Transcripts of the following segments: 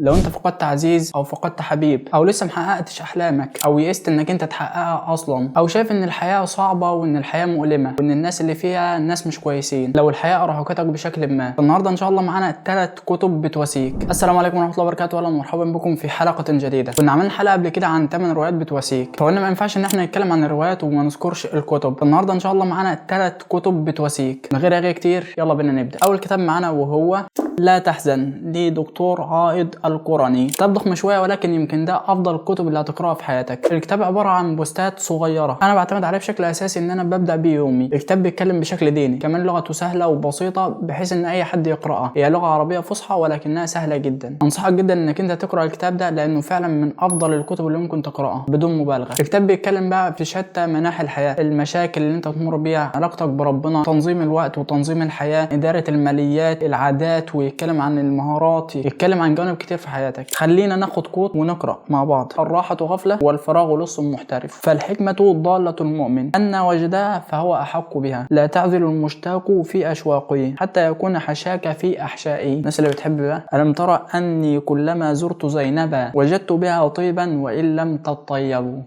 لو انت فقدت عزيز او فقدت حبيب او لسه محققتش احلامك او يئست انك انت تحققها اصلا او شايف ان الحياة صعبة وان الحياة مؤلمة وان الناس اللي فيها ناس مش كويسين، لو الحياة ارهقتك بشكل ما، فالنهارده ان شاء الله معانا 3 كتب بتواسيك. السلام عليكم ورحمة الله وبركاته، اهلا ومرحبا بكم في حلقة جديدة. كنا عملنا حلقة قبل كده عن 8 روايات بتواسيك، فقلنا ما ينفعش ان احنا نتكلم عن الروايات وما نذكرش الكتب. فالنهارده ان شاء الله معانا 3 كتب بتواسيك. من غير رغي كتير يلا بينا نبدأ. اول كتاب معانا وهو لا تحزن لدكتور عائض القرني. كتاب ضخم شويه ولكن يمكن ده افضل الكتب اللي هتقراها في حياتك. الكتاب عباره عن بوستات صغيره انا بعتمد عليه بشكل اساسي ان انا ببدا بيه يومي. الكتاب بيتكلم بشكل ديني، كمان لغته سهله وبسيطه بحيث ان اي حد يقراها. هي لغه عربيه فصحى ولكنها سهله جدا. انصحك جدا انك انت تقرا الكتاب ده لانه فعلا من افضل الكتب اللي ممكن تقراها بدون مبالغه. الكتاب بيتكلم بقى في شتى مناحي الحياه، المشاكل اللي انت تمر بيها، علاقتك بربنا، تنظيم الوقت وتنظيم الحياه، اداره الماليات، العادات، ويتكلم عن المهارات، يتكلم عن جوانب كتير في حياتك. خلينا ناخد كوت ونقرا مع بعض. الراحه غفله والفراغ لص محترف، فالحكمه ضاله المؤمن، ان وجدها فهو احق بها، لا تعذل المشتاق في اشواقه حتى يكون حشاك في احشائه. الناس اللي بتحب بقى، الم ترى اني كلما زرت زينبا وجدت بها طيبا وان لم تطيبوا.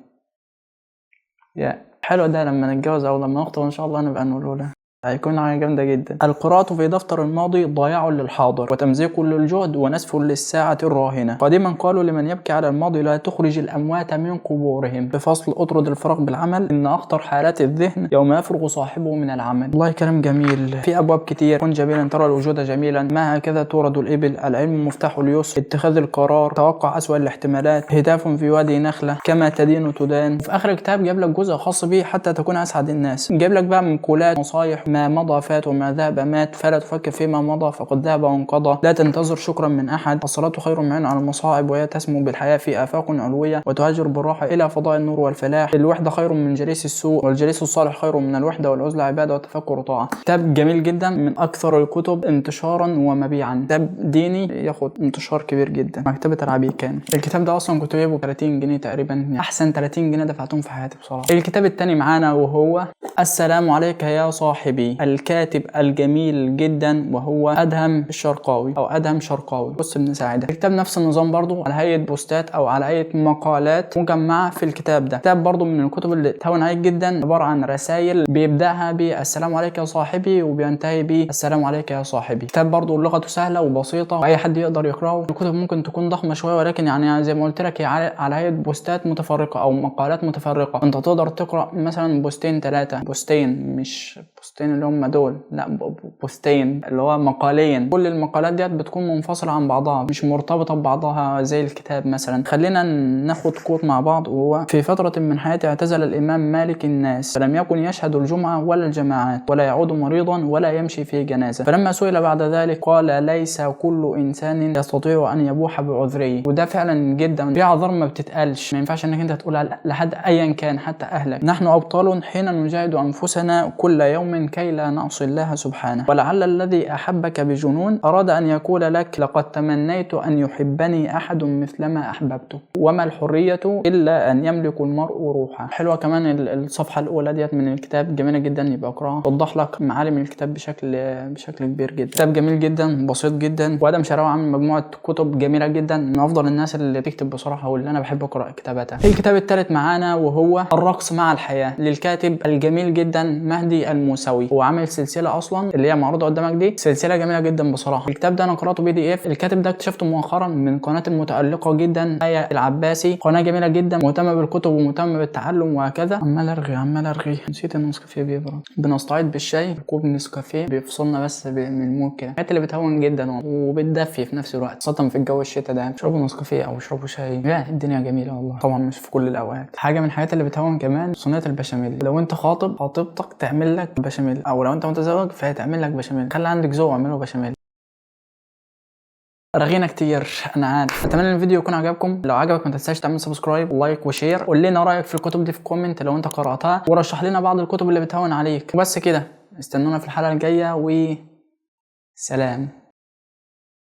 يا حلو ده، لما نتجوز او لما نخطب ان شاء الله نبقى نقوله له، هيكون حاجة جامدة جدا. القراءة في دفتر الماضي ضياع للحاضر وتمزيق للجهد ونسف للساعة الراهنة. قديما قالوا لمن يبكي على الماضي لا تخرج الأموات من قبورهم. بفصل أطرد الفراغ بالعمل، إن أخطر حالات الذهن يوم يفرغ صاحبه من العمل. والله كلام جميل. في أبواب كتير. كن جميلا ترى الوجود جميلا، ما هكذا تورد الإبل، العلم مفتاح اليسر، اتخاذ القرار، توقع أسوأ الاحتمالات، هتاف في وادي نخلة، كما تدين تدان. وفي آخر الكتاب جاب لك جزء خاص به حتى تكون أسعد الناس. جاب لك بقى مقولات، نصايح، ما مضى فات وما ذهب مات، فلا تفكر فيما مضى فقد ذهب وانقضى، لا تنتظر شكرا من احد، الصلاة خير من على المصائب، وهي تسمو بالحياة في آفاق علوية وتهاجر بالراحة إلى فضاء النور والفلاح، الوحدة خير من جليس السوء والجليس الصالح خير من الوحدة، والعزلة عبادة والتفكر طاعة. كتاب جميل جدا، من أكثر الكتب انتشارا ومبيعا. كتاب ديني ياخد انتشار كبير جدا. مكتبة العبيكان. الكتاب ده أصلا كنت جايبه 30 جنيه تقريبا، يعني أحسن 30 جنيه دفعتهم في حياتي بصراحة. الكتاب التاني معانا وهو السلام عليك يا صاحبي، الكاتب الجميل جدا وهو أدهم الشرقاوي او ادهم شرقاوي. بص ابن ساعده. الكتاب نفس النظام برضو، على هيئه بوستات او على هيئه مقالات مجمعه في الكتاب ده. كتاب برضو من الكتب اللي تهون عليك جدا، عباره عن رسائل بيبداها بالسلام عليك يا صاحبي وبينتهي بالسلام عليك يا صاحبي. كتاب برضو لغته سهله وبسيطه واي حد يقدر يقراه. الكتب ممكن تكون ضخمه شويه ولكن يعني زي ما قلت لك هي على هيئه بوستات متفرقه او مقالات متفرقه. انت تقدر تقرا مثلا بوستين 3 بوستين، مش بوستين اللي هم دول، لا بوستين اللي هو مقالين. كل المقالات ديت بتكون منفصلة عن بعضها، مش مرتبطة ببعضها زي الكتاب مثلا. خلينا ناخد كوت مع بعض وهو في فترة من حياتي اعتزل الإمام مالك الناس، فلم يكن يشهد الجمعة ولا الجماعات ولا يعود مريضا ولا يمشي في جنازة. فلما سئل بعد ذلك قال ليس كل إنسان يستطيع أن يبوح بعذره. وده فعلا جدا، في أعذار ما بتتقالش، ما ينفعش انك انت تقولها لحد ايا كان حتى أهلك. نحن أبطال حين نجاهد أنفسنا كل يوم كي لا نعصي الله سبحانه، ولعل الذي أحبك بجنون أراد أن يقول لك لقد تمنيت أن يحبني أحد مثلما أحببته، وما الحرية إلا أن يملك المرء روحه. حلوة كمان الصفحة الأولى ديت من الكتاب، جميلة جدا، يبقى اقراها توضح لك معالم الكتاب بشكل كبير جدا. كتاب جميل جدا بسيط جدا، وادم شراوي عامل مجموعة كتب جميلة جدا، من أفضل الناس اللي بتكتب بصراحة واللي أنا بحب أقرأ كتاباتها. الكتاب الثالث معانا وهو الرقص مع الحياة للكاتب الجميل جدا مهدي الموسوي. هو عامل سلسلة أصلا اللي هي معروضة قدامك دي، سلسلة جميلة جدا بصراحة. الكتاب ده أنا قرأته PDF. الكاتب ده اكتشفته مؤخرا من قناة المتألقة جدا آية العباسي، قناة جميلة جدا مهتمة بالكتب ومهتمة بالتعلم وهكذا. عمال أرغي نسيت النسكافيه بيبرد. بنستعيد بالشاي، كوب نسكافيه بيفصلنا بس من المود كده. الحاجات اللي بتهون جدا وبتدفي في نفس الوقت، خاصة في الجو الشتاء ده. اشربوا نسكافيه أو اشربوا شاي، يا الدنيا جميلة والله. طبعا مش في كل الأوقات. حاجة من الحاجات اللي بتهون كمان صينية البشاميل. لو أنت خاطبتك تعمل لك بشاميل، أو لو أنت متزوج فهي تعمل لك بشاميل. خلي عندك ذوق واعمله بشاميل. رغينا كتير انا عارف. اتمنى ان الفيديو يكون عجبكم. لو عجبك ما تنساش تعمل سبسكرايب ولايك وشير. قول لنا رايك في الكتب دي في كومنت لو انت قراتها، ورشح لنا بعض الكتب اللي بتهون عليك. وبس كده، استنونا في الحلقه الجايه وسلام.